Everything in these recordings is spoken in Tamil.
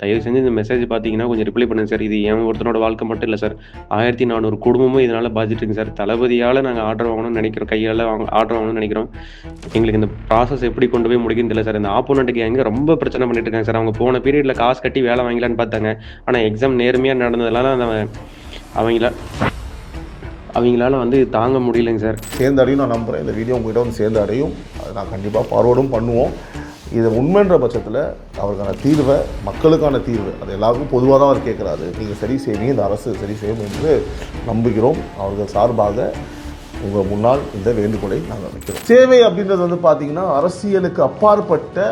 தயவு செஞ்சு இந்த மெசேஜ் பார்த்தீங்கன்னா, கொஞ்சம் ரிப்ளை பண்ணுங்க சார். இது என் ஒருத்தனோட வாழ்க்கை மட்டும் இல்ல சார். 1400 குடும்பமும் இதனால பாதிச்சிருக்குங்க சார். தளபதியால நாங்க ஆர்டர் வாங்கணும்னு நெனைக்கிறோம். கையால ஆர்டர் வாங்கணும்னு நெனைக்கிறோம். எங்களுக்கு இந்த ப்ராசஸ் எப்படி கொண்டு போய் முடிக்குதுன்னு தெரியல சார். இந்த ஆப்போனன்ட் கேங் ரொம்ப பிரச்சனை பண்ணிட்டு இருக்காங்க சார். அவங்க போன பீரியட்ல காசு கட்டி வேலை வாங்கிக்கலான்னு பார்த்தாங்க. ஆனா எக்ஸாம் நேர்மையா நடந்ததுனால அவங்கள அவங்களால வந்து தாங்க முடியலைங்க சார். சேர்ந்து அடையும் நான் நம்புகிறேன். இந்த வீடியோ உங்கள்கிட்ட வந்து சேர்ந்து அடையும். அதை நான் கண்டிப்பாக ஃபார்வர்டும் பண்ணுவோம். இது உண்மைன்ற பட்சத்தில் அவருக்கான தீர்வை, மக்களுக்கான தீர்வு, அது எல்லாருக்கும் பொதுவாக தான் அவர் கேட்குறாரு. நீங்கள் சரி செய்வீங்க, இந்த அரசு சரி செய்யும் என்று நம்புகிறோம். அவர்கள் சார்பாக உங்கள் முன்னால் இந்த வேண்டுகோளை நாங்கள் வைக்கிறோம். சேவை அப்படின்றது வந்து பார்த்திங்கன்னா அரசியலுக்கு அப்பாற்பட்ட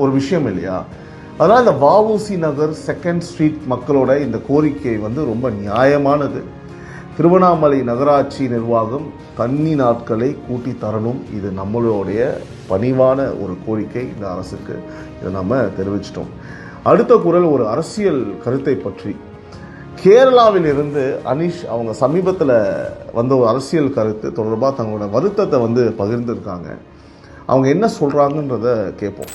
ஒரு விஷயம் இல்லையா? அதனால் இந்த வஉசி நகர் 2nd ஸ்ட்ரீட் மக்களோட இந்த கோரிக்கை வந்து ரொம்ப நியாயமானது. திருவண்ணாமலை நகராட்சி நிர்வாகம் தண்ணி நாட்களை கூட்டி தரணும். இது நம்மளுடைய பணிவான ஒரு கோரிக்கை இந்த அரசுக்கு. இதை நம்ம தெரிவிச்சிட்டோம். அடுத்த குரல் ஒரு அரசியல் கருத்தை பற்றி. கேரளாவில் இருந்து அனீஷ் அவங்க சமீபத்தில் வந்த ஒரு அரசியல் கருத்து தொடர்பாக தங்களோட வருத்தத்தை வந்து பகிர்ந்துருக்காங்க. அவங்க என்ன சொல்கிறாங்கன்றத கேட்போம்.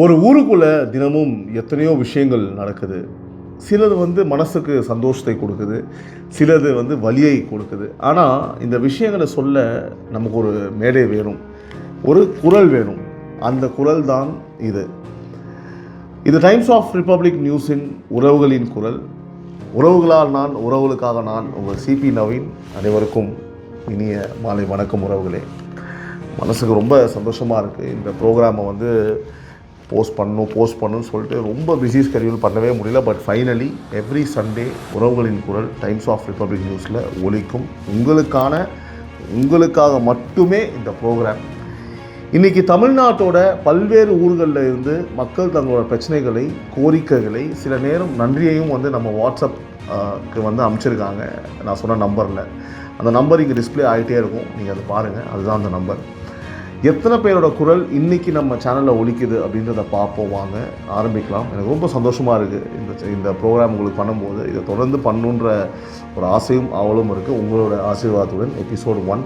ஒரு ஊருக்குள்ளே தினமும் எத்தனையோ விஷயங்கள் நடக்குது. சிலது வந்து மனசுக்கு சந்தோஷத்தை கொடுக்குது, சிலது வந்து வலியை கொடுக்குது. ஆனால் இந்த விஷயங்களை சொல்ல நமக்கு ஒரு மேடை வேணும், ஒரு குரல் வேணும். அந்த குரல் தான் இது. இது டைம்ஸ் ஆஃப் ரிப்பப்ளிக் நியூஸின் உறவுகளின் குரல். உறவுகளால் நான், உறவுகளுக்காக நான், உங்கள் சிபி நவீன். அனைவருக்கும் இனிய மாலை வணக்கம் உறவுகளே. மனசுக்கு ரொம்ப சந்தோஷமாக இருக்குது. இந்த ப்ரோக்ராமை வந்து போஸ்ட் பண்ணணும்னு சொல்லிட்டு ரொம்ப பிஸி ஸ்கெடியூல் பண்ணவே முடியல. பட் ஃபைனலி எவ்ரி சண்டே உறவுகளின் குரல் டைம்ஸ் ஆஃப் ரிப்பப்ளிக் நியூஸில் ஒலிக்கும். உங்களுக்காக மட்டுமே இந்த ப்ரோக்ராம். இன்றைக்கி தமிழ்நாட்டோட பல்வேறு ஊர்களில் இருந்து மக்கள் தங்களோட பிரச்சனைகளை, கோரிக்கைகளை, சில நேரம் நன்றியையும் வந்து நம்ம வாட்ஸ்அப்க்கு வந்து அனுப்பிச்சிருக்காங்க. நான் சொன்ன நம்பரில், அந்த நம்பர் இங்கே டிஸ்பிளே ஆகிட்டே இருக்கும், நீங்கள் அதை பாருங்கள். அதுதான் அந்த நம்பர். எத்தனை பேரோட குரல் இன்றைக்கி நம்ம சேனலில் ஒலிக்குது அப்படின்றத பார்ப்போம். வாங்க ஆரம்பிக்கலாம். எனக்கு ரொம்ப சந்தோஷமாக இருக்குது இந்த ப்ரோக்ராம் உங்களுக்கு பண்ணும்போது. இதை தொடர்ந்து பண்ணணுன்ற ஒரு ஆசையும் ஆவலும் இருக்குது. உங்களோட ஆசீர்வாதத்துடன் எபிசோடு 1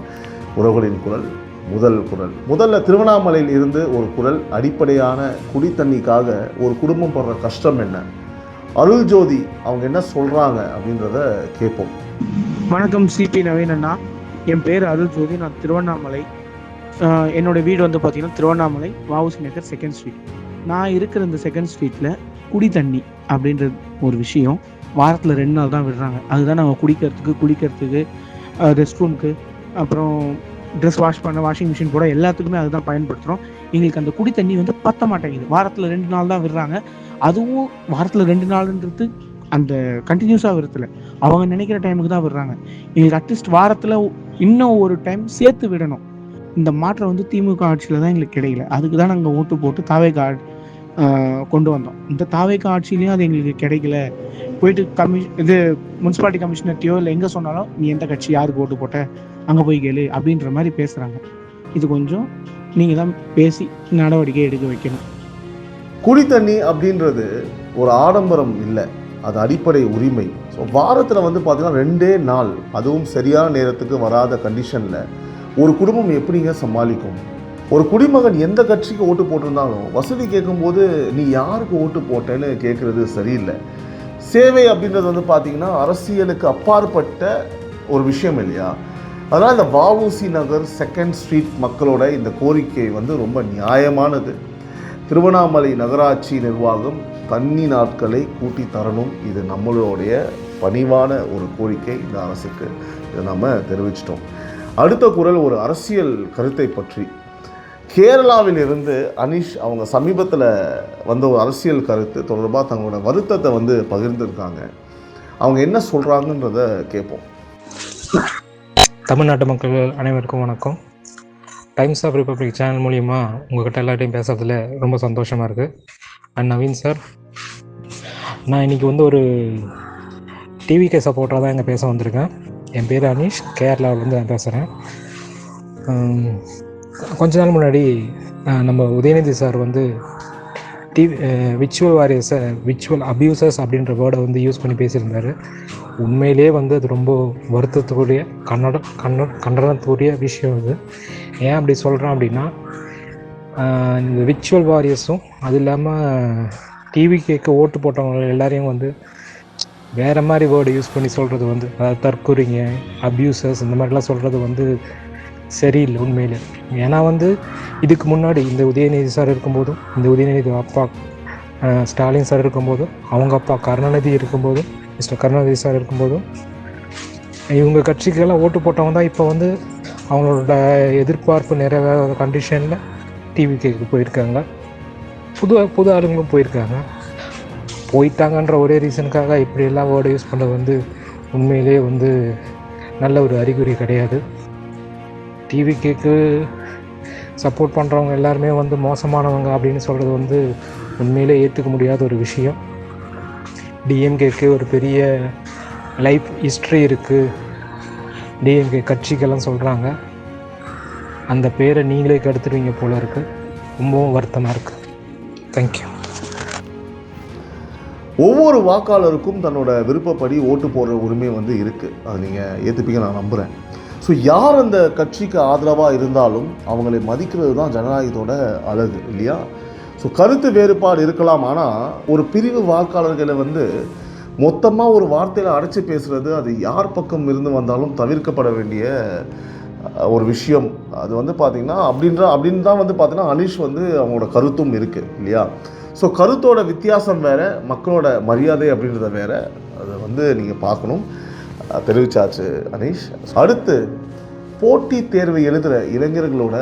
உறவுகளின் குரல் முதல்ல திருவண்ணாமலையில் இருந்து ஒரு குரல். அடிப்படையான குடி தண்ணிக்காக ஒரு குடும்பம் படுற கஷ்டம் என்ன, அருள் ஜோதி அவங்க என்ன சொல்கிறாங்க அப்படின்றத கேட்போம். வணக்கம் சிபி நவீன் அண்ணா. என் பேர் அருள் ஜோதி. நான் திருவண்ணாமலை. என்னோடய வீடு வந்து பார்த்திங்கன்னா திருவண்ணாமலை வஉசி நகர் 2nd ஸ்ட்ரீட். நான் இருக்கிற இந்த 2nd ஸ்ட்ரீட்டில் குடி தண்ணி அப்படின்றது ஒரு விஷயம் வாரத்தில் 2 நாள் தான் விடுறாங்க. அதுதான் நாங்கள் குளிக்கிறதுக்கு ரெஸ்ட் ரூமுக்கு, அப்புறம் ட்ரெஸ் வாஷ் பண்ண வாஷிங் மிஷின் போட எல்லாத்துக்குமே அதுதான் பயன்படுத்துகிறோம். எங்களுக்கு அந்த குடி தண்ணி வந்து பத்த மாட்டேங்குது. வாரத்தில் 2 நாள் தான் விடுறாங்க. அதுவும் வாரத்தில் 2 நாளுன்றது அந்த கண்டினியூஸாக விடுறதில்ல, அவங்க நினைக்கிற டைமுக்கு தான் விடுறாங்க. எங்களுக்கு அட்லீஸ்ட் வாரத்தில் இன்னும் ஒரு டைம் சேர்த்து விடணும். இந்த மாற்றம் வந்து திமுக ஆட்சியில் தான் எங்களுக்கு கிடைக்கல. அதுக்கு தான் நாங்கள் ஓட்டு போட்டு தாவேகா கொண்டு வந்தோம். இந்த தாவேகா ஆட்சியிலையும் அது எங்களுக்கு கிடைக்கல. போயிட்டு முனிசிபாலிட்டி கமிஷனர்ட்டையோ இல்லை எங்கே சொன்னாலும் நீ எந்த கட்சி யாருக்கு ஓட்டு போட்ட அங்கே போய் கேளு அப்படின்ற மாதிரி பேசுகிறாங்க. இது கொஞ்சம் நீங்கள் தான் பேசி நடவடிக்கை எடுக்க வைக்கணும். குடி தண்ணி அப்படின்றது ஒரு ஆடம்பரம் இல்லை, அது அடிப்படை உரிமை. ஸோ வாரத்தில் வந்து பார்த்திங்கன்னா 2 நாள், அதுவும் சரியான நேரத்துக்கு வராத கண்டிஷனில் ஒரு குடும்பம் எப்படிங்க சமாளிக்கும்? ஒரு குடிமகன் எந்த கட்சிக்கு ஓட்டு போட்டிருந்தாலும் வசதி கேட்கும்போது நீ யாருக்கு ஓட்டு போட்டேன்னு கேட்குறது சரியில்லை. சேவை அப்படின்றது வந்து பார்த்திங்கன்னா அரசியலுக்கு அப்பாற்பட்ட ஒரு விஷயம் இல்லையா? அதனால் இந்த வஉசி நகர் 2nd ஸ்ட்ரீட் மக்களோட இந்த கோரிக்கை வந்து ரொம்ப நியாயமானது. திருவண்ணாமலை நகராட்சி நிர்வாகம் தண்ணி நாட்களை கூட்டி தரணும். இது நம்மளுடைய பணிவான ஒரு கோரிக்கை இந்த அரசுக்கு. இதை நம்ம தெரிவிச்சிட்டோம். அடுத்த குரல் ஒரு அரசியல் கருத்தை பற்றி. கேரளாவில் இருந்து அனீஷ் அவங்க சமீபத்தில் வந்த ஒரு அரசியல் கருத்து தொடர்பாக தங்களோட வருத்தத்தை வந்து பகிர்ந்துருக்காங்க. அவங்க என்ன சொல்கிறாங்கன்றத கேட்போம். தமிழ்நாட்டு மக்கள் அனைவருக்கும் வணக்கம். டைம்ஸ் ஆஃப் ரிப்பப்ளிக் சேனல் மூலிமா உங்கள்கிட்ட எல்லாத்தையும் பேசுறதுல ரொம்ப சந்தோஷமாக இருக்குது. அண்ட் நவீன் சார், நான் இன்றைக்கி வந்து ஒரு டிவிகே சப்போர்ட்டராக தான் இங்கே பேச வந்திருக்கேன். என் பேர் அனீஷ், கேரளாவிலேருந்து நான் பேசுகிறேன். கொஞ்ச நாள் முன்னாடி நம்ம உதயநிதி சார் வந்து விச்சுவல் வாரியர்ஸை விச்சுவல் அப்யூசர்ஸ் அப்படின்ற வேர்டை வந்து யூஸ் பண்ணி பேசியிருந்தார். உண்மையிலே வந்து அது ரொம்ப வருத்தத்துக்குரிய கண்டனத்துக்குரிய விஷயம் அது. ஏன் அப்படி சொல்கிறேன் அப்படின்னா, இந்த விச்சுவல் வாரியர்ஸும் அது இல்லாமல் டிவி கேட்க ஓட்டு போட்டவங்க எல்லாரையும் வந்து வேறு மாதிரி வேர்டு யூஸ் பண்ணி சொல்கிறது வந்து, அதாவது தற்கொலைங்க, அப்யூசர்ஸ் இந்த மாதிரிலாம் சொல்கிறது வந்து சரியில்லை உண்மையில். ஏன்னா வந்து இதுக்கு முன்னாடி இந்த உதயநிதி சார் இருக்கும்போதும், இந்த உதயநிதி அப்பா ஸ்டாலின் சார் இருக்கும்போதும், அவங்க அப்பா கருணாநிதி இருக்கும்போதும், மிஸ்டர் கருணாநிதி சார் இருக்கும்போதும், இவங்க கட்சிக்கெல்லாம் ஓட்டு போட்டவங்க தான் இப்போ வந்து அவங்களோட எதிர்பார்ப்பு நிறைவேறாத கண்டிஷனில் டிவி கேக்கு போயிருக்காங்க. புது ஆளுங்களும் போயிட்டாங்கன்ற ஒரே ரீசனுக்காக இப்படியெல்லாம் வேர்டு யூஸ் பண்ணுறது வந்து உண்மையிலே வந்து நல்ல ஒரு அறிகுறி கிடையாது. டிவி கேக்கு சப்போர்ட் பண்ணுறவங்க எல்லாருமே வந்து மோசமானவங்க அப்படின்னு சொல்கிறது வந்து உண்மையிலே ஏற்றுக்க முடியாத ஒரு விஷயம். டிஎம்கேக்கு ஒரு பெரிய லைஃப் ஹிஸ்ட்ரி இருக்குது, டிஎம்கே கட்சிக்கெல்லாம் சொல்கிறாங்க. அந்த பேரை நீங்களே கெடுத்துடுவீங்க போல இருக்குது. ரொம்பவும் வருத்தமாக இருக்குது. தேங்க்யூ. ஒவ்வொரு வாக்காளருக்கும் தன்னோட விருப்பப்படி ஓட்டு போடுற உரிமை வந்து இருக்குது. அது நீங்கள் ஏற்றுப்பீங்க நான் நம்புகிறேன். ஸோ யார் அந்த கட்சிக்கு ஆதரவாக இருந்தாலும் அவங்களை மதிக்கிறது தான் ஜனநாயகத்தோட அழகு இல்லையா? ஸோ கருத்து வேறுபாடு இருக்கலாம், ஆனால் ஒரு பிரிவு வாக்காளர்களை வந்து மொத்தமாக ஒரு வார்த்தையில் அடைச்சி பேசுகிறது அது யார் பக்கம் இருந்து வந்தாலும் தவிர்க்கப்பட வேண்டிய ஒரு விஷயம். அது வந்து பார்த்திங்கன்னா அப்படின்னு தான் வந்து பார்த்திங்கன்னா அனீஷ் வந்து அவங்களோட கருத்தும் இருக்குது இல்லையா? ஸோ கருத்தோட வித்தியாசம் வேறு, மக்களோட மரியாதை அப்படின்றத வேறு. அதை வந்து நீங்கள் பார்க்கணும். தெரிவிச்சாச்சு அனீஷ். அடுத்து போட்டித் தேர்வை எழுதுகிற இளைஞர்களோட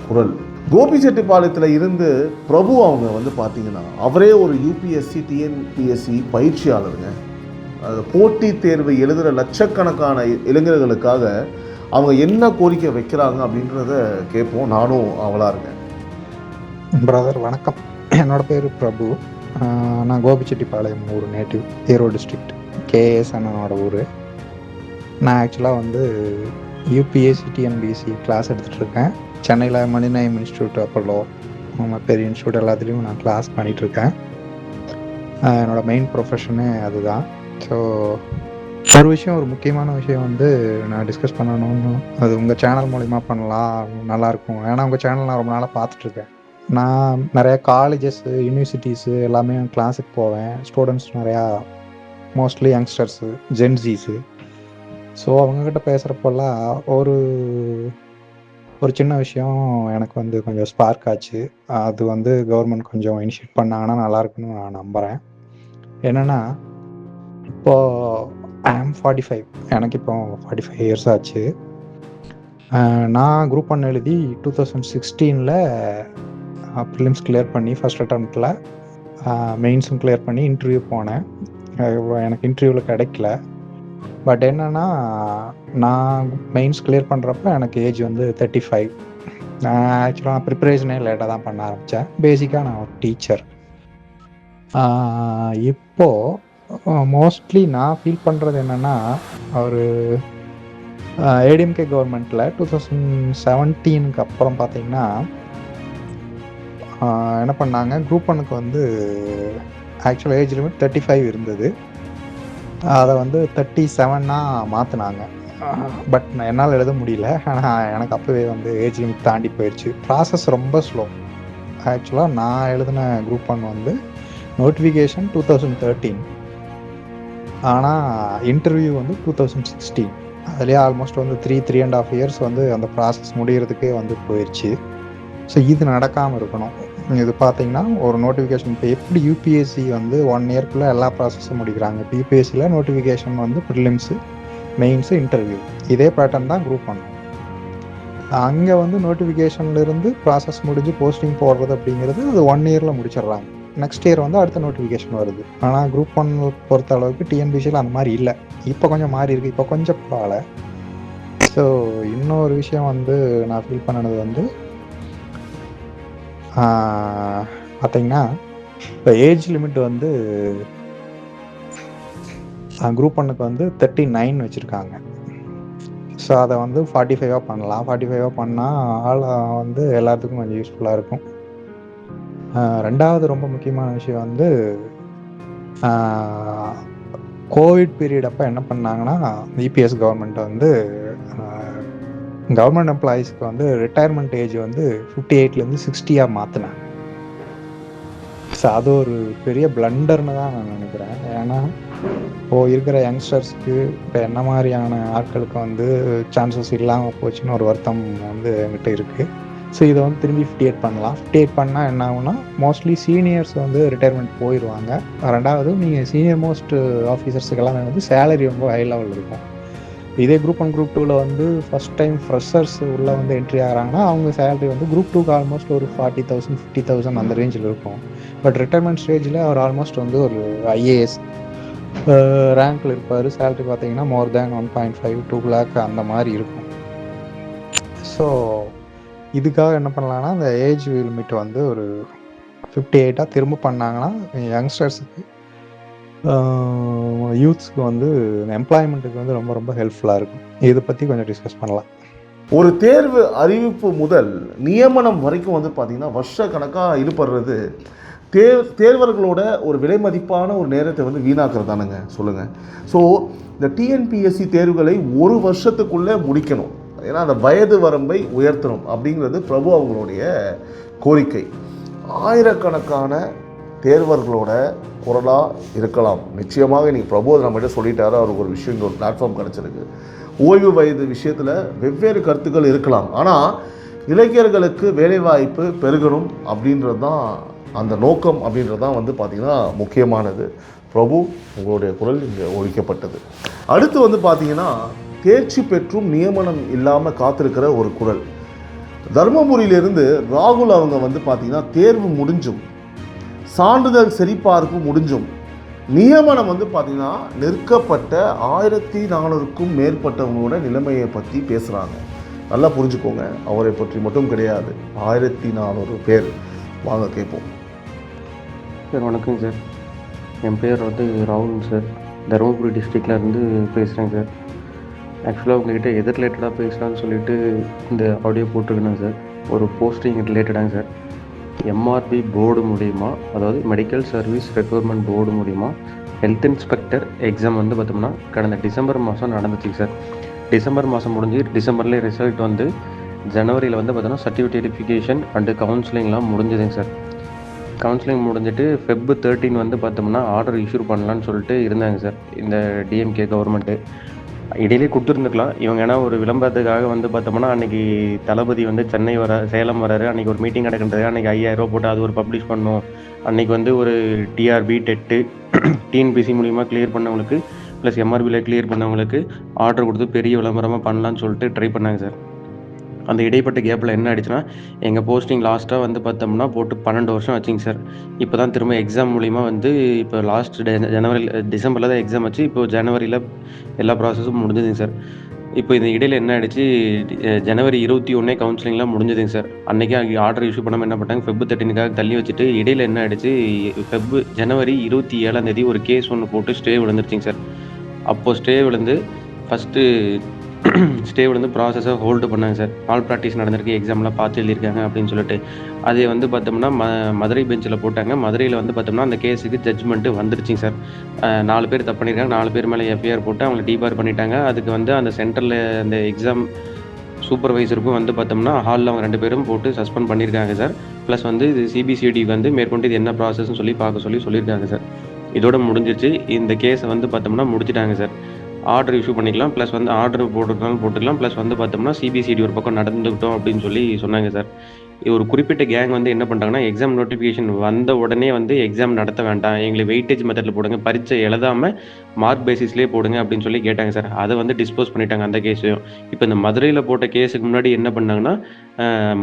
குரல். கோபிச்செட்டிப்பாளையத்தில் இருந்து பிரபு அவங்க வந்து பார்த்தீங்கன்னா அவரே ஒரு யூபிஎஸ்சி டிஎன்பிஎஸ்சி பயிற்சியாளருங்க. அது போட்டித் தேர்வை எழுதுகிற லட்சக்கணக்கான இளைஞர்களுக்காக அவங்க என்ன கோரிக்கை வைக்கிறாங்க அப்படின்றத கேட்போம். நானும் அவளாக இருக்கேன். பிரதர் வணக்கம், என்னோட பேர் பிரபு. நான் கோபிச்செட்டிப்பாளையம் ஊர், நேட்டிவ் ஈரோடு டிஸ்ட்ரிக்ட், கேஎஸ் அண்ணனோட ஊர். நான் ஆக்சுவலாக வந்து யூபிஎஸ்சி டிஎன்பிஎஸ்சி கிளாஸ் எடுத்துகிட்ருக்கேன். சென்னையில் மனிதநேயம் இன்ஸ்டியூட், அப்போலோ, பெரிய இன்ஸ்டியூட் எல்லாத்துலேயும் நான் கிளாஸ் பண்ணிகிட்ருக்கேன். என்னோடய மெயின் ப்ரொஃபஷனே அதுதான். ஸோ ஒரு விஷயம், ஒரு முக்கியமான விஷயம் வந்து நான் டிஸ்கஸ் பண்ணணும்னு, அது உங்கள் சேனல் மூலிமா பண்ணலாம், நல்லாயிருக்கும். ஏன்னா உங்கள் சேனல் நான் ரொம்ப நாளாக பார்த்துட்ருக்கேன். நான் நிறையா காலேஜஸ்ஸு, யூனிவர்சிட்டிஸு எல்லாமே கிளாஸுக்கு போவேன். ஸ்டூடெண்ட்ஸ் நிறையா, மோஸ்ட்லி யங்ஸ்டர்ஸு, ஜென்ஸீஸு. ஸோ அவங்கக்கிட்ட பேசுகிறப்பெல்லாம் ஒரு சின்ன விஷயம் எனக்கு வந்து கொஞ்சம் ஸ்பார்க் ஆச்சு. அது வந்து கவர்மெண்ட் கொஞ்சம் இனிஷியேட் பண்ணாங்கன்னா நல்லாயிருக்குன்னு நான் நம்புகிறேன். என்னென்னா, இப்போது ஐஎம் 45, எனக்கு இப்போ 45 இயர்ஸ் ஆச்சு. நான் குரூப் 1 எழுதி 2016 ப்ரிலிம்ஸ் கிளியர் பண்ணி ஃபஸ்ட் அட்டெம்ப்டில் மெயின்ஸும் கிளியர் பண்ணி இன்டர்வியூ போனேன். எனக்கு இன்டர்வியூவில் கிடைக்கல. பட் என்னென்னா, நான் மெயின்ஸ் கிளியர் பண்ணுறப்ப எனக்கு ஏஜ் வந்து 35. ஆக்சுவலாக நான் ப்ரிப்பரேஷனே லேட்டாக தான் பண்ண ஆரம்பித்தேன். பேசிக்காக நான் ஒரு டீச்சர். இப்போது மோஸ்ட்லி நான் ஃபீல் பண்ணுறது என்னென்னா, ஒரு ஏடிஎம்கே கவர்மெண்ட்டில் 2017 அப்புறம் பார்த்தீங்கன்னா என்ன பண்ணாங்க, குரூப் 1க்கு வந்து ஆக்சுவல் ஏஜ் லிமிட் 35 இருந்தது. அதை வந்து 37 மாற்றினாங்க. பட் என்னால் எழுத முடியல. ஆனால் எனக்கு அப்போவே வந்து ஏஜ் லிமிட் தாண்டி போயிடுச்சு. ப்ராசஸ் ரொம்ப ஸ்லோ. ஆக்சுவலாக நான் எழுதின குரூப் 1 வந்து நோட்டிஃபிகேஷன் 2013, ஆனால் இன்டர்வியூ வந்து 2016. அதுலேயே ஆல்மோஸ்ட் வந்து 3.5 இயர்ஸ் வந்து அந்த ப்ராசஸ் முடிகிறதுக்கே வந்து போயிடுச்சு. ஸோ இது நடக்காமல் இருக்கணும். இது பார்த்தீங்கன்னா ஒரு நோட்டிஃபிகேஷன், இப்போ எப்படி யூபிஎஸ்சி வந்து 1 இயர்க்குள்ளே எல்லா ப்ராசஸும் முடிக்கிறாங்க, இப்போ யூபிஎஸ்சியில் நோட்டிஃபிகேஷன் வந்து ப்ரிலிம்ஸு, மெயின்ஸு, இன்டர்வியூ, இதே பேட்டர்ன் தான் குரூப் 1. அங்கே வந்து நோட்டிஃபிகேஷன்லேருந்து ப்ராசஸ் முடிஞ்சு போஸ்டிங் போடுறது அப்படிங்கிறது அது 1 இயரில் முடிச்சிடுறாங்க. நெக்ஸ்ட் இயர் வந்து அடுத்த நோட்டிஃபிகேஷன் வருது. ஆனால் குரூப் 1 பொறுத்த அளவுக்கு டிஎன்பிசியில் அந்த மாதிரி இல்லை. இப்போ கொஞ்சம் மாறி இருக்குது, இப்போ கொஞ்சம் பரவாயில்ல. ஸோ இன்னொரு விஷயம் வந்து நான் ஃபீல் பண்ணினது வந்து பார்த்தீங்கன்னா, இப்போ ஏஜ் லிமிட் வந்து குரூப் 1க்கு வந்து 39 வச்சுருக்காங்க. ஸோ அதை வந்து 45 பண்ணலாம். 45 பண்ணால் வந்து எல்லாத்துக்கும் கொஞ்சம் யூஸ்ஃபுல்லாக இருக்கும். ரெண்டாவது ரொம்ப முக்கியமான விஷயம் வந்து கோவிட் பீரியட் அப்போ என்ன பண்ணாங்கன்னா இபிஎஸ் கவர்மெண்ட் வந்து கவர்மெண்ட் எம்ப்ளாயீஸ்க்கு வந்து ரிட்டையர்மெண்ட் ஏஜ் வந்து 58லேருந்து 60 மாற்றினாங்க. ஸோ அது ஒரு பெரிய பிளண்டர்னு தான் நான் நினைக்கிறேன். ஏன்னா இப்போது இருக்கிற யங்ஸ்டர்ஸ்க்கு இப்போ என்ன மாதிரியான ஆட்களுக்கு வந்து சான்சஸ் இல்லாமல் போச்சுன்னு ஒரு வருத்தம் வந்து என்கிட்ட இருக்குது. ஸோ இதை வந்து திரும்பி 58 பண்ணலாம். 58 பண்ணால் என்ன ஆகுனா மோஸ்ட்லி சீனியர்ஸ் வந்து ரிட்டையர்மெண்ட் போயிடுவாங்க. ரெண்டாவது நீங்கள் சீனியர் மோஸ்ட் ஆஃபீஸர்ஸுக்கு எல்லாமே வந்து சேலரி ரொம்ப ஹை லெவலில் இருக்கும். இதே குரூப் 1 குரூப் 2ல் வந்து ஃபஸ்ட் டைம் ஃப்ரெஷர்ஸ் உள்ளே வந்து என்ட்ரி ஆகிறாங்கன்னா அவங்க சேலரி வந்து குரூப் 2க்கு ஆல்மோஸ்ட் ஒரு 40,000 50,000 அந்த ரேஞ்சில் இருக்கும். பட் ரிட்டையர்மெண்ட் ஸ்டேஜில் அவர் ஆல்மோஸ்ட் வந்து ஒரு ஐஏஎஸ் ரேங்க்கில் இருப்பார். சேலரி பார்த்தீங்கன்னா மோர் தேன் 1.5 2 lakh அந்த மாதிரி இருக்கும். ஸோ இதுக்காக என்ன பண்ணலான்னா அந்த ஏஜ் லிமிட் வந்து ஒரு 58 திரும்ப பண்ணாங்கன்னா யங்ஸ்டர்ஸுக்கு யூத்ஸ்க்கு வந்து எம்ப்ளாய்மெண்ட்டுக்கு வந்து ரொம்ப ரொம்ப ஹெல்ப்ஃபுல்லாக இருக்கும். இதை பற்றி கொஞ்சம் டிஸ்கஸ் பண்ணலாம். ஒரு தேர்வு அறிவிப்பு முதல் நியமனம் வரைக்கும் வந்து பார்த்திங்கன்னா வருஷ கணக்காக ஈடுபடுறது தேர்வர்களோட ஒரு விலை மதிப்பான ஒரு நேரத்தை வந்து வீணாக்குறது தானுங்க சொல்லுங்கள். ஸோ இந்த டிஎன்பிஎஸ்சி தேர்வுகளை ஒரு வருஷத்துக்குள்ளே முடிக்கணும். ஏன்னா அந்த வயது வரம்பை உயர்த்தணும் அப்படிங்கிறது பிரபு அவங்களுடைய கோரிக்கை. ஆயிரக்கணக்கான தேர்வர்களோட குரலாக இருக்கலாம். நிச்சயமாக இன்றைக்கி பிரபு நம்மகிட்ட சொல்லிட்டாரு. அவருக்கு ஒரு விஷயம், இங்கே ஒரு பிளாட்ஃபார்ம் கிடச்சிருக்கு. ஓய்வு வயது விஷயத்தில் வெவ்வேறு கருத்துக்கள் இருக்கலாம். ஆனால் இளைஞர்களுக்கு வேலைவாய்ப்பு பெருகணும் அப்படின்றது தான் அந்த நோக்கம். அப்படின்றது தான் வந்து பார்த்திங்கன்னா முக்கியமானது. பிரபு உங்களுடைய குரல் இங்கே ஒழிக்கப்பட்டது. அடுத்து வந்து பார்த்திங்கன்னா தேர்ச்சி பெற்றும் நியமனம் இல்லாமல் காத்திருக்கிற ஒரு குரல். தர்மபுரியிலிருந்து ராகுல் அவங்க வந்து பார்த்திங்கன்னா தேர்வு முடிஞ்சும் சான்றிதழ் சரிபார்ப்பு முடிஞ்சும் நியமனம் வந்து பார்த்திங்கன்னா நிற்கப்பட்ட 1400க்கும் மேற்பட்டவங்களோட நிலைமையை பற்றி பேசுகிறாங்க. நல்லா புரிஞ்சுக்கோங்க, அவரை பற்றி மட்டும் கிடையாது, 1400 பேர். வாங்க கேட்போம். சார் வணக்கம் சார். என் பேர் வந்து ராகுல் சார். தருமபுரி டிஸ்ட்ரிக்டில் இருந்து பேசுகிறேன் சார். ஆக்சுவலாக உங்கள்கிட்ட எது ரிலேட்டடாக பேசலான்னு சொல்லிட்டு இந்த ஆடியோ போட்டிருக்கேன் சார். ஒரு போஸ்டிங் ரிலேட்டடாங்க சார். எம்ஆர்பி போர்டு மூலிமா, அதாவது மெடிக்கல் சர்வீஸ் ரெக்ரூட்மெண்ட் போர்டு மூலிமா ஹெல்த் இன்ஸ்பெக்டர் எக்ஸாம் வந்து பார்த்தோம்னா கடந்த டிசம்பர் மாதம் நடந்துச்சுங்க சார். டிசம்பர் மாதம் முடிஞ்சு டிசம்பர்லேயே ரிசல்ட் வந்து ஜனவரியில் வந்து பார்த்தோன்னா சர்டிஃபிகேட் வெரிஃபிகேஷன் அண்டு கவுன்சிலிங்லாம் முடிஞ்சதுங்க சார். கவுன்சிலிங் முடிஞ்சிட்டு Feb 13 வந்து பார்த்தோம்னா ஆர்டர் இஷ்யூ பண்ணலான்னு சொல்லிட்டு இருந்தாங்க சார் இந்த டிஎம்கே கவர்மெண்ட்டு. இடையிலே கொடுத்துருந்துக்கலாம் இவங்க. ஏன்னா ஒரு விளம்பரத்துக்காக வந்து பார்த்தோம்னா அன்றைக்கி தளபதி வந்து சென்னை சேலம் வராரு. அன்றைக்கி ஒரு மீட்டிங் நடக்கின்றது. அன்றைக்கி 5000 ரூபா போட்டு அது ஒரு பப்ளிஷ் பண்ணணும். அன்றைக்கி வந்து ஒரு டிஆர்பி டெட்டு டிஎன்பிசி மூலிமா கிளியர் பண்ணவங்களுக்கு ப்ளஸ் எம்ஆர்பியில் கிளியர் பண்ணவங்களுக்கு ஆர்டர் கொடுத்து பெரிய விளம்பரமாக பண்ணலான்னு சொல்லிட்டு ட்ரை பண்ணாங்க சார். அந்த இடைப்பட்ட கேப்பில் என்ன ஆயிடுச்சுன்னா எங்கள் போஸ்டிங் லாஸ்ட்டாக வந்து பார்த்தோம்னா போட்டு 12 வருஷம் ஆச்சுங்க சார். இப்போ தான் திரும்ப எக்ஸாம் மூலிமா வந்து இப்போ லாஸ்ட் டிசம்பரில் தான் எக்ஸாம் வச்சு இப்போ ஜனவரியில் எல்லா ப்ராசஸும் முடிஞ்சதுங்க சார். இப்போ இந்த இடையில் என்ன ஆகிடுச்சு, ஜனவரி 21 கவுன்சிலிங்லாம் முடிஞ்சதுங்க சார். அன்றைக்கி ஆர்டர் இஷ்யூ பண்ணாமல் என்ன பண்ணாங்க, Feb 13க்காக தள்ளி வச்சுட்டு இடையில் என்ன ஆகிடுச்சு, ஜனவரி 27 ஒரு கேஸ் ஒன்று போட்டு ஸ்டே விழுந்துருச்சிங்க சார். அப்போது ஸ்டே விழுந்து ஃபஸ்ட்டு ஸ்டே விழுந்து ப்ராசஸை ஹோல்டு பண்ணாங்க சார். ஆல் ப்ராக்டிஸ் நடந்திருக்கு, எக்ஸாம்லாம் பார்த்து எழுதியிருக்காங்க அப்படின்னு சொல்லிட்டு. அதே வந்து பார்த்தோம்னா மதுரை பெஞ்சில் போட்டாங்க. மதுரையில் வந்து பார்த்தோம்னா அந்த கேஸுக்கு ஜட்ஜ்மெண்ட்டு வந்துருச்சுங்க சார். 4 பேர் தப்பு பண்ணியிருக்காங்க. 4 பேர் மேலே எஃப்ஐஆர் போட்டு அவங்களை டிபார் பண்ணிட்டாங்க. அதுக்கு வந்து அந்த சென்டரில் அந்த எக்ஸாம் சூப்பர்வைசருக்கும் வந்து பார்த்தோம்னா ஹாலில் அவங்க 2 பேரும் போட்டு சஸ்பெண்ட் பண்ணியிருக்காங்க சார். ப்ளஸ் வந்து இது சிபிசிஐடி வந்து மேற்கொண்டு இது என்ன ப்ராசஸ்ன்னு சொல்லி பார்க்க சொல்லியிருக்காங்க சார். இதோட முடிஞ்சிருச்சு. இந்த கேஸை வந்து பார்த்தோம்னா முடிச்சிட்டாங்க சார். ஆர்டர் இஷ்யூ பண்ணிக்கலாம், ப்ளஸ் வந்து ஆர்டர் போட்டுக்கலாம், ப்ளஸ் வந்து பார்த்தோம்னா சிபிசிஐடி ஒரு பக்கம் நடந்துக்கிட்டோம் அப்படின்னு சொல்லி சொன்னாங்க சார். ஒரு குறிப்பிட்ட கேங் வந்து என்ன பண்ணுறாங்கன்னா, எக்ஸாம் நோட்டிஃபிகேஷன் வந்த உடனே வந்து எக்ஸாம் நடத்த வேண்டாம், எங்களுக்கு வெயிட்டேஜ் மெத்தடில் போடுங்க, பரீட்சை எழுதாமல் மார்க் பேசிஸ்லேயே போடுங்க அப்படின்னு சொல்லி கேட்டாங்க சார். அதை வந்து டிஸ்போஸ் பண்ணிட்டாங்க அந்த கேஸையும். இப்போ இந்த மதுரையில் போட்ட கேஸுக்கு முன்னாடி என்ன பண்ணாங்கன்னா,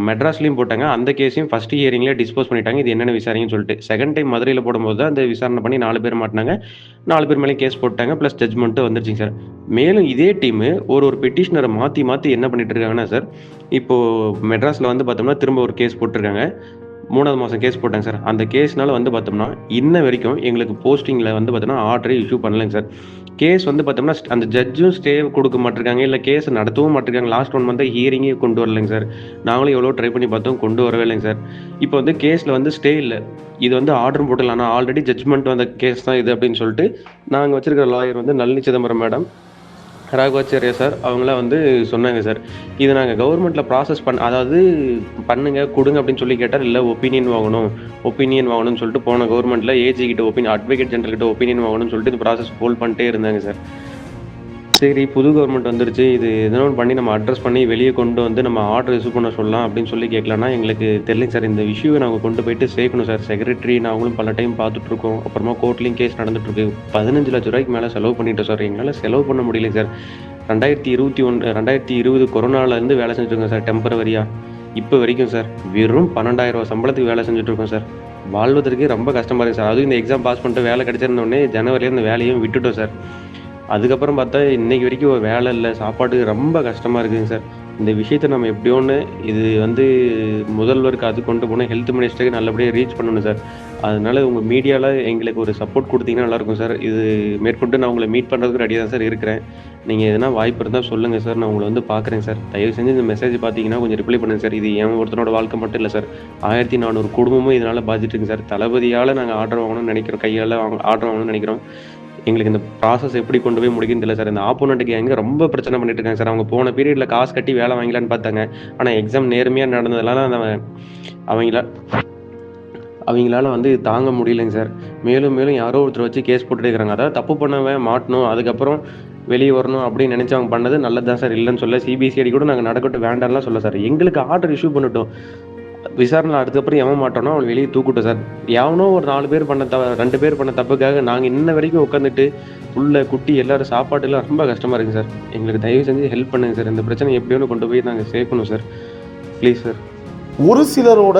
மெட்ராஸ்லேயும் போட்டாங்க. அந்த கேஸையும் ஃபஸ்ட் ஹியரிங்லேயே டிஸ்போஸ் பண்ணிட்டாங்க. இது என்னென்ன விசாரிங்கன்னு சொல்லிட்டு செகண்ட் டைம் மதுரையில் போடும்போது தான் அந்த விசாரணை பண்ணி 4 பேர் மாட்டினாங்க. 4 பேர் மேலேயும் கேஸ் போட்டாங்க, ப்ளஸ் ஜட்ஜ்மெண்ட்டு வந்துருச்சுங்க சார். மேலும் இதே டீமு ஒரு பெட்டிஷனரை மாற்றி என்ன பண்ணிட்டு இருக்காங்கன்னா சார், இப்போது மெட்ராஸில் வந்து பார்த்தோம்னா திரும்ப ஒரு கேஸ் போட்டிருக்காங்க. 3வது மாதம் கேஸ் போட்டேங்க சார். அந்த கேஸ்னால வந்து பார்த்தோம்னா, இன்ன வரைக்கும் எங்களுக்கு போஸ்டிங்கில வந்து பார்த்தோம்னா, ஆர்டரே இஷ்யூ பண்ணலைங்க சார். கேஸ் வந்து பார்த்தோம்னா, அந்த ஜட்ஜும் ஸ்டே குடுக்க மாட்ருக்காங்க. இல்ல கேஸ் நடத்தவும் மாட்ருக்காங்க. லாஸ்ட் 1 மந்த்தா ஹியரிங்கே கொண்டு வரலைங்க சார். நாங்களும் எவ்வளோ ட்ரை பண்ணி பார்த்தோம். கொண்டு வரவே இல்லைங்க சார். இப்போ வந்து கேஸ்ல வந்து ஸ்டே இல்ல. இது வந்து ஆர்டரும் போட்டுடலாம். ஆனா ஆல்ரெடி ஜட்ஜ்மெண்ட் வந்த கேஸ் தான் இது அப்படின்னு சொல்லிட்டு, நாங்க வச்சிருக்கிற லாயர் வந்து நளினி சிதம்பரம் மேடம், ராகவாச்சாரியா சார் அவங்களாம் வந்து சொன்னாங்க சார். இத நாங்க கவர்மெண்ட்ல ப்ராசஸ் அதாவது பண்ணுங்க, குடுங்க அப்படின்னு சொல்லி கேட்டா, இல்ல ஒப்பீனியன் வாங்கணும்னு சொல்லிட்டு போன கவர்மெண்ட்ல ஏஜி கிட்ட அட்வொகேட் ஜெனரல் கிட்ட ஒப்பீனியன் வாங்கணும்னு சொல்லிட்டு இந்த ப்ராசஸ் ஹோல்ட் பண்ணிட்டே இருந்தாங்க சார். சரி, புது கவர்மெண்ட் வந்துருச்சு. இது எதனா ஒண்ணு பண்ணி நம்ம அட்ரஸ் பண்ணி வெளிய கொண்டு வந்து நம்ம ஆர்டர் இஷ்யூ பண்ண சொல்லலாம் அப்படின்னு சொல்லி கேட்கலான்னா, எங்களுக்கு தெரியலைங்க சார். இந்த இஷ்யூவ நாங்க கொண்டு போயிட்டு சேர்க்கணும் சார். செக்ரட்டரி நாங்களும் பல டைம் பார்த்துட்டுருக்கோம். அப்புறமா கோர்ட்லயும் கேஸ் நடந்துட்டுருக்கு. ரூ. 15,00,000 மேல செலவு பண்ணிட்டோம் சார். எங்களால செலவு பண்ண முடியலைங்க சார். 2020 கொரோனாலேருந்து வேலை செஞ்சுருக்கோம் சார் டெம்பரவரியா. இப்போ வரைக்கும் சார். வெறும் ரூ. 12,000 சம்பளத்துக்கு வேலை செஞ்சுட்டுருக்கோம் சார். வாழ்வதற்கே ரொம்ப கஷ்டமா இருக்கு சார். அதுவும் இந்த எக்ஸாம் பாஸ் பண்ணிட்டு வேலை கிடைச்சிருந்தோடனே ஜனவரியில இந்த வேலையும் விட்டுட்டோம் சார். அதுக்கப்புறம் பார்த்தா இன்னைக்கு வரைக்கும் ஒரு வேலை இல்ல. சாப்பாட்டுக்கு ரொம்ப கஷ்டமா இருக்குங்க சார். இந்த விஷயத்த நம்ம எப்படியோன்னு இது வந்து முதல்வருக்கு அது கொண்டு போணும். ஹெல்த் மினிஸ்டருக்கு நல்லபடியா ரீச் பண்ணணும் சார். அதனால உங்க மீடியால எங்களுக்கு ஒரு சப்போர்ட் குடுத்தீங்கன்னா நல்லாயிருக்கும் சார். இது மேற்கொண்டு நான் உங்கள மீட் பண்றதுக்கு ரெடியா தான் சார் இருக்கிறேன். நீங்க எதனா வாய்ப்பு இருந்தா சொல்லுங்க சார். நான் உங்கள வந்து பார்க்குறேன் சார். தயவு செஞ்சு இந்த மெசேஜ் பார்த்தீங்கன்னா கொஞ்சம் ரிப்ளை பண்ணுங்க சார். இது என் ஒருத்தனோட வாழ்க்கை மட்டும் இல்ல சார். 1400 குடும்பமும் இதனால பாதிச்சிருக்கு சார். தளபதியால நாங்க ஆர்டர் வாங்கணும்னு நினைக்கிறோம். கையால ஆர்டர் வாங்கணும்னு நினைக்கிறோம். எங்களுக்கு இந்த ப்ராசஸ் எப்படி கொண்டு போய் முடிக்கும்னு தெரியல சார். இந்த ஆப்போனன்ட் கேங் ரொம்ப பிரச்சனை பண்ணிட்டு இருக்காங்க சார். அவங்க போன பீரியட்ல காசு கட்டி வேலை வாங்கலான்னு பார்த்தாங்க. ஆனா எக்ஸாம் நேர்மையா நடந்ததுனால அவங்களால வந்து தாங்க முடியலைங்க சார். மேலும் மேலும் யாரோ ஒருத்தர் வச்சு கேஸ் போட்டுட்டே இருக்கிறாங்க. அதாவது தப்பு பண்ணவன் மாட்டணும், அதுக்கப்புறம் வெளியே வரணும் அப்படின்னு நினைச்சு அவங்க பண்ணது நல்லது தான் சார். இல்லைன்னு சொல்ல, சிபிசிஐடி கூட நாங்கள் நடக்கட்டும் வேண்டாம்லாம் சொல்ல சார். எங்களுக்கு ஆர்டர் இஷ்யூ பண்ணட்டும். விசாரணை அதுக்கப்புறம் எவன் மாட்டோம்னா அவன் வெளியே தூக்கிட்டோம் சார். எவனோ ஒரு 2 பேர் பண்ண தப்புக்காக நாங்கள் இன்ன வரைக்கும் உட்காந்துட்டு புள்ள குட்டி எல்லாரும் சாப்பாடு எல்லாம் ரொம்ப கஷ்டமா இருக்கு சார். எங்களுக்கு தயவு செஞ்சு ஹெல்ப் பண்ணுங்க சார். இந்த பிரச்சனை எப்படியோன்னு கொண்டு போய் நாங்கள் சேர்க்கணும் சார். Please sir. ஒரு சிலரோட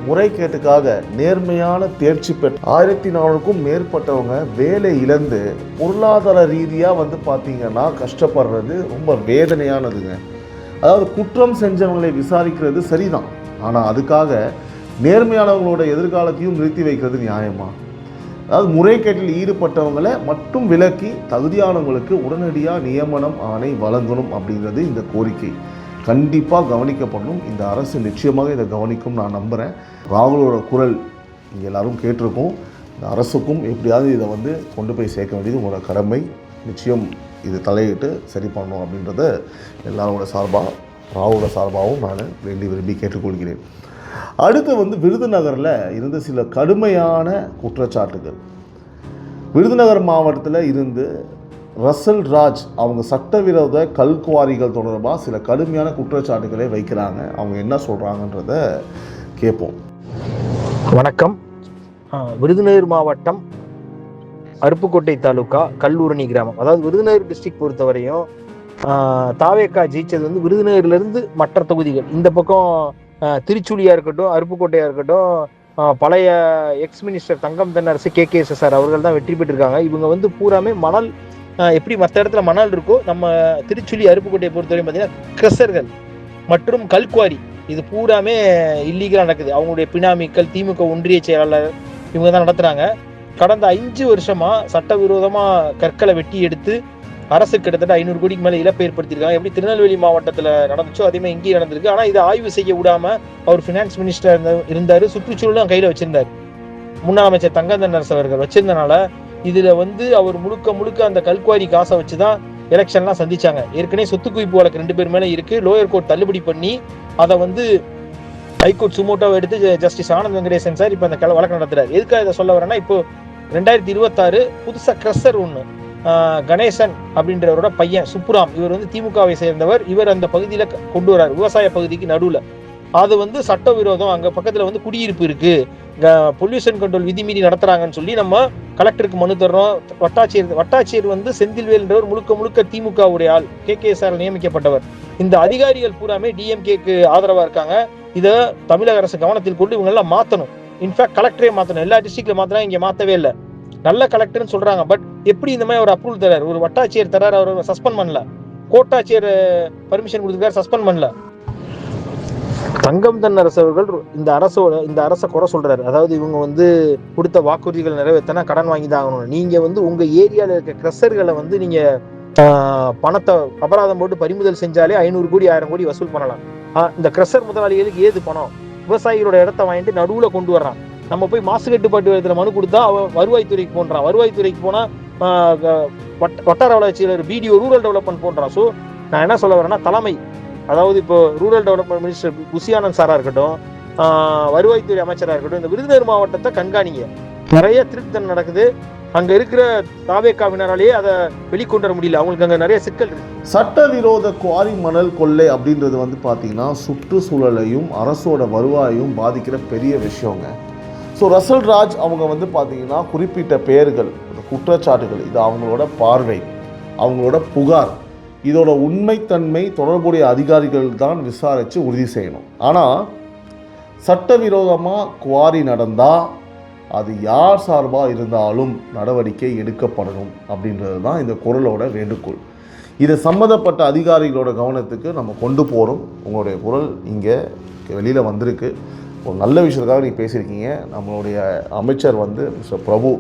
முறைகேட்டுக்காக நேர்மையான தேர்ச்சி பெற்ற 1400க்கும் மேற்பட்டவங்க வேலை இழந்து பொருளாதார ரீதியாக வந்து பார்த்தீங்கன்னா கஷ்டப்படுறது ரொம்ப வேதனையானதுங்க. அதாவது குற்றம் செஞ்சவங்களை விசாரிக்கிறது சரிதான், ஆனால் அதுக்காக நேர்மையானவங்களோட எதிர்காலத்தையும் நிறுத்தி வைக்கிறது நியாயமா? அதாவது முறைகேட்டில் ஈடுபட்டவங்களை மட்டும் விலக்கி தகுதியானவங்களுக்கு உடனடியாக நியமனம் ஆணை வழங்கணும் அப்படிங்கிறது இந்த கோரிக்கை. கண்டிப்பாக கவனிக்கப்படணும். இந்த அரசு நிச்சயமாக இதை கவனிக்கும் நான் நம்புகிறேன். ராகுலோட குரல் இங்கே எல்லாரும் கேட்டிருக்கோம். இந்த அரசுக்கும் எப்படியாவது இதை வந்து கொண்டு போய் சேர்க்க வேண்டியது உங்களோட கடமை. நிச்சயம் இது தலையிட்டு சரி பண்ணணும் அப்படின்றத எல்லாரோட சார்பாக ராகுலோட சார்பாகவும் நான் விரும்பி கேட்டுக்கொள்கிறேன். அடுத்து வந்து விருதுநகரில் இருந்த சில கடுமையான குற்றச்சாட்டுகள். விருதுநகர் மாவட்டத்தில் இருந்து ரசல் ராஜ் அவங்க சட்டவிரோத கல்குவாரிகள் தொடர்பாக சில கடுமையான குற்றச்சாட்டுகளை வைக்கிறாங்க. அவங்க என்ன சொல்கிறாங்கன்றத கேட்போம். வணக்கம். விருதுநகர் மாவட்டம் அருப்புக்கோட்டை தாலுக்கா கல்லூரணி கிராமம். அதாவது விருதுநகர் டிஸ்ட்ரிக்ட் பொறுத்தவரையும் தாவேக்கா ஜெயிச்சது வந்து விருதுநகர்லேருந்து மற்ற தொகுதிகள் இந்த பக்கம் திருச்சுழியாக இருக்கட்டும், அருப்புக்கோட்டையாக இருக்கட்டும், பழைய X minister Thangam Thennarasu KKSSR அவர்கள் தான் வெற்றி பெற்றிருக்காங்க. இவங்க வந்து பூராமே மணல் எப்படி மற்ற இடத்துல மணல் இருக்கோ, நம்ம திருச்சுழி அருப்புக்கோட்டையை பொறுத்தவரையும் பார்த்தீங்கன்னா கிரஷர்கள் மற்றும் கல்குவாரி இது பூராமே இல்லீகலாக நடக்குது. அவங்களுடைய பினாமிக்கள், திமுக ஒன்றிய செயலாளர் இவங்க தான் நடத்துகிறாங்க. கடந்த 5 வருஷமா சட்டவிரோதமாக கற்களை வெட்டி எடுத்து அரசு கிட்டத்தட்ட 500 கோடிக்கு மேலே இழப்பை ஏற்படுத்தியிருக்காங்க. எப்படி திருநெல்வேலி மாவட்டத்தில் நடந்துச்சோ அதேமாதிரி இங்கேயும் நடந்திருக்கு. ஆனால் இதை ஆய்வு செய்ய விடாம அவர் ஃபினான்ஸ் மினிஸ்டர் இருந்தார், சுற்றுச்சூழலும் கையில் வச்சிருந்தார். முன்னாள் அமைச்சர் தங்கம் தென்னரசு அவர்கள் வச்சிருந்தனால இதுல வந்து அவர் முழுக்க அந்த கல்குவாரி காசை வச்சுதான் எலெக்ஷன்லாம் சந்திச்சாங்க. ஏற்கனவே சொத்து குவிப்பு வழக்கு 2 பேர் மேல இருக்கு. லோயர் கோர்ட் தள்ளுபடி பண்ணி அதை வந்து ஹைகோர்ட் சுமோட்டோவை எடுத்து ஜஸ்டிஸ் ஆனந்த் வெங்கடேசன் சார் இப்போ அந்த வழக்கு நடத்துறாரு. எதுக்காக இதை சொல்ல வரேன்னா, இப்போ 2026 புதுசா கிரஷர் ஒன்று கணேசன் அப்படின்றவரோட பையன் சுப்புராம், இவர் வந்து திமுகவை சேர்ந்தவர். இவர் அந்த பகுதியில கொண்டு வர்றாரு, விவசாய பகுதிக்கு நடுவுல. அது வந்து சட்டவிரோதம், அங்க பக்கத்துல வந்து குடியிருப்பு இருக்கு, பொல்யூஷன் கண்ட்ரோல் விதிமீறி நடத்துறாங்கன்னு சொல்லி நம்ம கலெக்டருக்கு மனு தர்றோம். வட்டாட்சியர் வந்து செந்தில்வேல் என்றவர் முழுக்க திமுகவுடைய ஆள், KKSR நியமிக்கப்பட்டவர். இந்த அதிகாரிகள் பூராமே DMKக்கு ஆதரவா இருக்காங்க. இதை தமிழக அரசு கவனத்தில் கொண்டு இவங்க எல்லாம் மாத்தணும். இன்ஃபேக்ட் கலெக்டரே மாத்தணும். எல்லா டிஸ்ட்ரிக்ட்ல மாத்தினா இங்க மாத்தவே இல்லை. நல்ல கலெக்டர்னு சொல்றாங்க, பட் எப்படி இந்த மாதிரி ஒரு அப்ரூவல் தராரு? ஒரு வட்டாட்சியர் தராரு, அவர் சஸ்பெண்ட் பண்ணல. கோட்டாட்சியர் பர்மிஷன் கொடுத்துருக்காரு, சஸ்பெண்ட் பண்ணல. தங்கம் தென்னரசு அவர்கள் இந்த அரசை குறை சொல்றாரு. அதாவது இவங்க வந்து கொடுத்த வாக்குறுதிகள் நிறைவேற்றினா கடன் வாங்கி தான் ஆகணும். நீங்க வந்து உங்க ஏரியாவில் இருக்க கிரஷர்களை வந்து நீங்க பணத்தை அபராதம் போட்டு பறிமுதல் செஞ்சாலே 500 கோடி 1000 கோடி வசூல் பண்ணலாம். இந்த கிரஷர் முதலாளிகளுக்கு ஏது பணம்? விவசாயிகளோட இடத்த வாங்கிட்டு நடுவுல கொண்டு வர்றான். நம்ம போய் மாசு கட்டுப்பாட்டு வாரியத்துல மனு கொடுத்தா அவன் வருவாய்த்துறைக்கு போன்றான். வருவாய்த்துறைக்கு போனா வட்டார வளர்ச்சியாளர் BDO ரூரல் டெவலப்மெண்ட் போன்றான். ஸோ நான் என்ன சொல்ல வரேன்னா, தலைமை, அதாவது இப்போ ரூரல் டெவலப்மெண்ட் மினிஸ்டர் புசியானந்த் சாரா இருக்கட்டும், வருவாய்த்துறை அமைச்சராக இருக்கட்டும், இந்த விருதுநகர் மாவட்டத்தை கண்காணிங்க. நிறைய திருட்டுத்தனம் நடக்குது. அங்க இருக்கிற தாவேக்காவினராலேயே அதை வெளிக்கொண்டு வர முடியல. அவங்களுக்கு அங்க நிறைய சிக்கல் இருக்கு. சட்டவிரோத குவாரி மணல் கொள்ளை அப்படின்றது வந்து பார்த்தீங்கன்னா சுற்றுச்சூழலையும் அரசோட வருவாயையும் பாதிக்கிற பெரிய விஷயங்க. ஸோ ரசல் ராஜ் அவங்க வந்து பார்த்தீங்கன்னா குறிப்பிட்ட பெயர்கள், குற்றச்சாட்டுகள், இது அவங்களோட பார்வை, அவங்களோட புகார், இதோட உண்மைத்தன்மை தொடர்புடைய அதிகாரிகள் தான் விசாரித்து உறுதி செய்யணும். ஆனால் சட்டவிரோதமாக குவாரி நடந்தால் அது யார் சார்பாக இருந்தாலும் நடவடிக்கை எடுக்கப்படணும் அப்படின்றது தான் இந்த குரலோட வேண்டுகோள். இதை சம்மந்தப்பட்ட அதிகாரிகளோட கவனத்துக்கு நம்ம கொண்டு போகிறோம். உங்களுடைய குரல் இங்கே வெளியில் வந்திருக்கு. ஒரு நல்ல விஷயத்துக்காக நீங்கள் பேசியிருக்கீங்க. நம்மளுடைய அமைச்சர் வந்து மிஸ்டர் பிரபு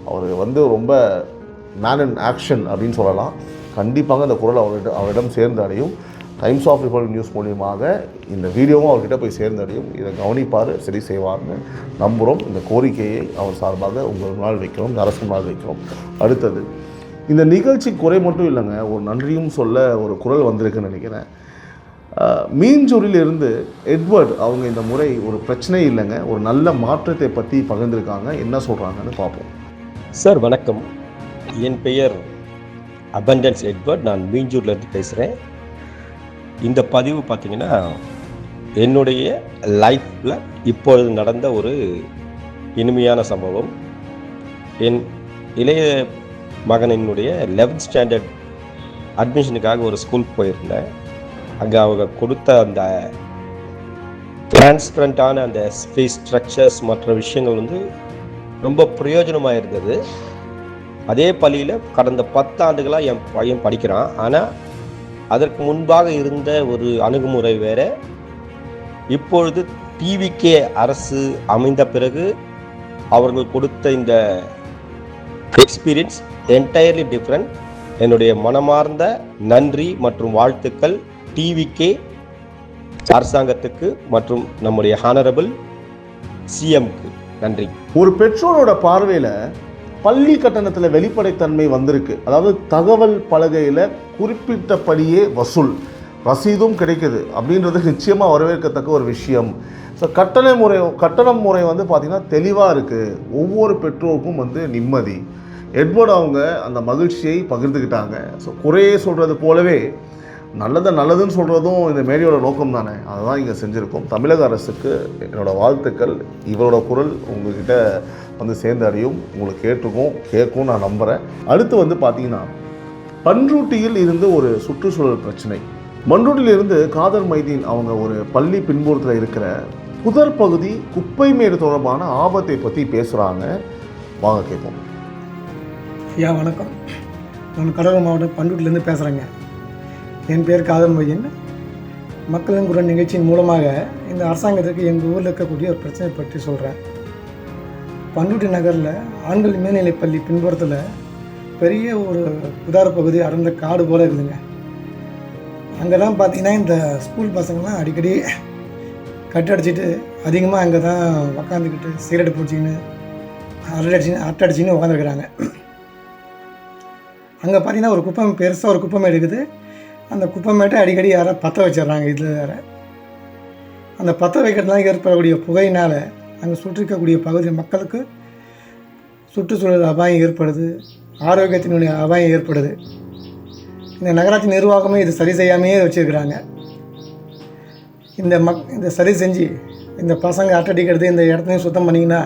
அவர் வந்து ரொம்ப மேன் இன் ஆக்ஷன் அப்படின்னு சொல்லலாம். கண்டிப்பாக இந்த குரல் அவரிடம் சேர்ந்து அடையும். டைம்ஸ் ஆஃப் ரிப்பப்ளிக் நியூஸ் மூலியமாக இந்த வீடியோவும் அவர்கிட்ட போய் சேர்ந்தடையும். இதை கவனிப்பார், சரி செய்வார்னு நம்புகிறோம். இந்த கோரிக்கையை அவர் சார்பாக உங்கள் நாள் வைக்கிறோம், இந்த அரசு நாள் வைக்கிறோம். அடுத்தது, இந்த நிகழ்ச்சி குறை மட்டும் இல்லைங்க, ஒரு நன்றியும் சொல்ல ஒரு குரல் வந்திருக்குன்னு நினைக்கிறேன். மீஞ்சூரிலிருந்து எட்வர்ட் அவங்க இந்த முறை ஒரு பிரச்சனை இல்லைங்க, ஒரு நல்ல மாற்றத்தை பற்றி பகிர்ந்திருக்காங்க. என்ன சொல்கிறாங்கன்னு பார்ப்போம். சார் வணக்கம், என் பெயர் அபண்டன்ஸ் எட்வர்ட். நான் மீஞ்சூர்லேருந்து பேசுகிறேன். இந்த பதிவு பார்த்தீங்கன்னா என்னுடைய லைஃப்பில் இப்பொழுது நடந்த ஒரு இனிமையான சம்பவம். என் இளைய மகனினுடைய 11th ஸ்டாண்டர்ட் அட்மிஷனுக்காக ஒரு ஸ்கூலுக்கு போயிருந்தேன். அங்கே அவங்க கொடுத்த அந்த டிரான்ஸ்பரண்டான அந்த ஸ்பேஸ் ஸ்ட்ரக்சர்ஸ் மற்ற விஷயங்கள் வந்து ரொம்ப பிரயோஜனமாக இருந்தது. அதே பள்ளியில் கடந்த 10 ஆண்டுகளாக என் பையன் படிக்கிறான். ஆனால் அதற்கு முன்பாக இருந்த ஒரு அணுகுமுறை வேற. இப்பொழுது TVK அரசு அமைந்த பிறகு அவர்கள் கொடுத்த இந்த எக்ஸ்பீரியன்ஸ் என்டையர்லி டிஃப்ரெண்ட். என்னுடைய மனமார்ந்த நன்றி மற்றும் வாழ்த்துக்கள் TVK அரசாங்கத்துக்கு மற்றும் நம்முடைய ஹானரபிள் CMக்கு நன்றி. ஒரு பெற்றோரோட பார்வையில் பள்ளி கட்டணத்தில் வெளிப்படைத்தன்மை வந்திருக்கு. அதாவது தகவல் பலகையில் குறிப்பிட்டபடியே வசூல் ரசீதும் கிடைக்குது அப்படின்றது நிச்சயமாக வரவேற்கத்தக்க ஒரு விஷயம். ஸோ கட்டண முறை வந்து பார்த்திங்கன்னா தெளிவாக இருக்குது. ஒவ்வொரு பெற்றோருக்கும் வந்து நிம்மதி. எட்வர்ட் அவங்க அந்த மகிழ்ச்சியை பகிர்ந்துக்கிட்டாங்க. ஸோ குறையே சொல்கிறது போலவே நல்லதுன்னு சொல்கிறதும் இந்த மேடையோட நோக்கம் தானே, அதை தான் இங்கே செஞ்சுருக்கோம். தமிழக அரசுக்கு என்னோடய வாழ்த்துக்கள். இவரோட குரல் உங்கள்கிட்ட வந்து சேர்ந்து அடையும், உங்களுக்கு கேட்கும் நான் நம்புகிறேன். அடுத்து வந்து பார்த்திங்கன்னா பண்ருட்டியில் இருந்து ஒரு சுற்றுச்சூழல் பிரச்சனை. பண்ருட்டியிலிருந்து காதர் மைதீன் அவங்க ஒரு பள்ளி பின்புறத்தில் இருக்கிற புதர் பகுதி குப்பை மேடு தொடர்பான ஆபத்தை பற்றி பேசுகிறாங்க. வாங்க கேட்போம். ஐயா வணக்கம், நான் கடலூர் மாவட்டம் பண்ருட்டிலேருந்து பேசுகிறேங்க. என் பேர் காதர் மைதீன். மக்களின் குரல் நிகழ்ச்சியின் மூலமாக இந்த அரசாங்கத்துக்கு எங்கள் ஊரில் இருக்கக்கூடிய ஒரு பிரச்சனை பற்றி சொல்கிறேன். பண்ருட்டி நகரில் ஆண்கள் மேல்நிலைப்பள்ளி பின்புறத்தில் பெரிய ஒரு புதார பகுதி அடர்ந்த காடு போல் இருக்குதுங்க. அங்கெல்லாம் பார்த்தீங்கன்னா இந்த ஸ்கூல் பசங்கள்லாம் அடிக்கடி கட்டடிச்சிட்டு அதிகமாக அங்கே தான் உக்காந்துக்கிட்டு சிகரெட் பிடிச்சிக்கின்னு அரட்டடிச்சின்னு உட்காந்துருக்குறாங்க. அங்கே பார்த்தீங்கன்னா ஒரு குப்பை பெருசாக ஒரு குப்பைமேடு இருக்குது. அந்த குப்பைமேட்டை அடிக்கடி யாராவது பற்ற வச்சிடுறாங்க. இதில் வேறு அந்த பற்ற வைக்கிறதுனால ஏற்படக்கூடிய புகையினால் அங்கே சுற்றிருக்கக்கூடிய பகுதி மக்களுக்கு சுற்றுச்சூழல் அபாயம் ஏற்படுது, ஆரோக்கியத்தினுடைய அபாயம் ஏற்படுது. இந்த நகராட்சி நிர்வாகமே இது சரி செய்யாமையே வச்சுருக்கிறாங்க. இந்த சரி செஞ்சு இந்த பசங்க அட்டடிக்கிறது இந்த இடத்தையும் சுத்தம் பண்ணிங்கன்னா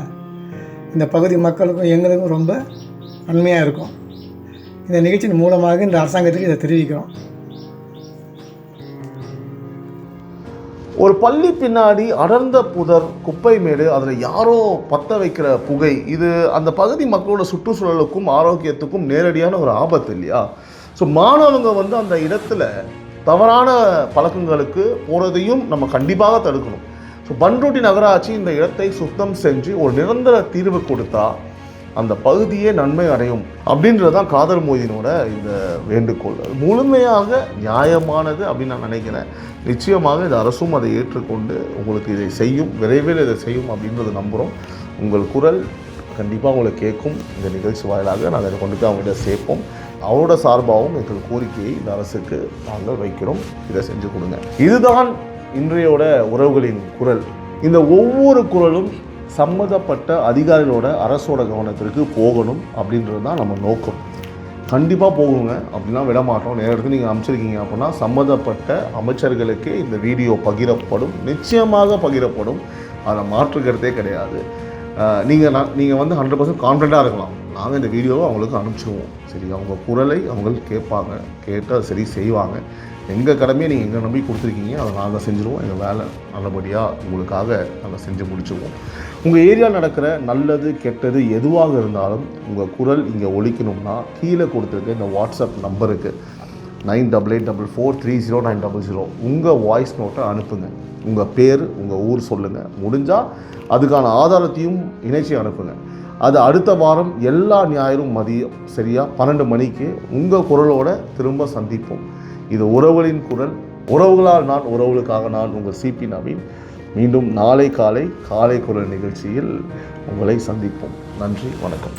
இந்த பகுதி மக்களுக்கும் எங்களுக்கும் ரொம்ப நன்மையாக இருக்கும். இந்த நிகழ்ச்சியின் மூலமாக இந்த அரசாங்கத்துக்கு இதை தெரிவிக்கிறோம். ஒரு பள்ளி பின்னாடி அடர்ந்த புதர், குப்பை மேடு, அதில் யாரோ பற்ற வைக்கிற புகை, இது அந்த பகுதி மக்களோட சுற்றுச்சூழலுக்கும் ஆரோக்கியத்துக்கும் நேரடியான ஒரு ஆபத்து இல்லையா? ஸோ மாணவங்க வந்து அந்த இடத்துல தவறான பழக்கங்களுக்கு போகிறதையும் நம்ம கண்டிப்பாக தடுக்கணும். ஸோ பண்ருட்டி நகராட்சி இந்த இடத்தை சுத்தம் செஞ்சு ஒரு நிரந்தர தீர்வு கொடுத்தா அந்த பகுதியே நன்மை அடையும் அப்படின்றது தான் காதர் மொய்தீனோட இந்த வேண்டுகோள். முழுமையாக நியாயமானது அப்படின்னு நான் நினைக்கிறேன். நிச்சயமாக இது அரசும் அதை ஏற்றுக்கொண்டு உங்களுக்கு இதை செய்யும், விரைவில் இதை செய்யும் அப்படின்றத நம்புகிறோம். உங்கள் குரல் கண்டிப்பாக உங்களுக்கு கேட்கும். இந்த நிகழ்ச்சி வாயிலாக நாங்கள் இதை கொண்டு போய் அவங்கள்ட்ட சேர்ப்போம். அவரோட சார்பாகவும் எங்கள் கோரிக்கையை இந்த அரசுக்கு நாங்கள் வைக்கிறோம். இதை செஞ்சு கொடுங்க. இதுதான் இன்றையோட உறவுகளின் குரல். இந்த ஒவ்வொரு குரலும் சம்மந்தப்பட்ட அதிகாரிகளோட அரசோட கவனத்திற்கு போகணும் அப்படின்றது தான் நம்ம நோக்கம். கண்டிப்பாக போகுங்க, அப்படின்னா விட மாட்டோம். நேரத்துக்கு நீங்கள் அமைச்சிருக்கீங்க அப்படின்னா சம்மந்தப்பட்ட அமைச்சர்களுக்கே இந்த வீடியோ பகிரப்படும், நிச்சயமாக பகிரப்படும். அதை மாற்றுக்கிறதே கிடையாது. நீங்கள் வந்து 100% கான்ஃபிடண்ட்டாக இருக்கலாம். நாங்கள் இந்த வீடியோவை அவங்களுக்கு அனுப்பிச்சிடுவோம். சரி, அவங்க குரலை அவங்க கேட்பாங்க, கேட்டு அதை சரி செய்வாங்க. எங்கள் கடமையை நீங்கள் எங்கள் நம்பி கொடுத்துருக்கீங்க, அதை நாங்கள் செஞ்சுருவோம். எங்கள் வேலை நல்லபடியாக உங்களுக்காக நாங்கள் செஞ்சு முடிச்சுருவோம். உங்கள் ஏரியா நடக்கிற நல்லது கெட்டது எதுவாக இருந்தாலும் உங்கள் குரல் இங்கே ஒலிக்கணும்னா கீழே கொடுத்துருக்க இந்த வாட்ஸ்அப் நம்பருக்கு 9884430900 உங்கள் வாய்ஸ் நோட்டை அனுப்புங்க. உங்கள் பேர், உங்கள் ஊர் சொல்லுங்கள். முடிஞ்சால் அதுக்கான ஆதாரத்தையும் இணைச்சி அனுப்புங்க. அது அடுத்த வாரம் எல்லா ஞாயிறும் மதியம் சரியாக 12 மணிக்கு உங்கள் குரலோட திரும்ப சந்திப்போம். இது உறவுகளின் குரல். உறவுகளால் நான், உறவுகளுக்காக நான், உங்கள் சிபி நவீன். மீண்டும் நாளை காலை குரல் நிகழ்ச்சியில் உங்களை சந்திப்போம். நன்றி, வணக்கம்.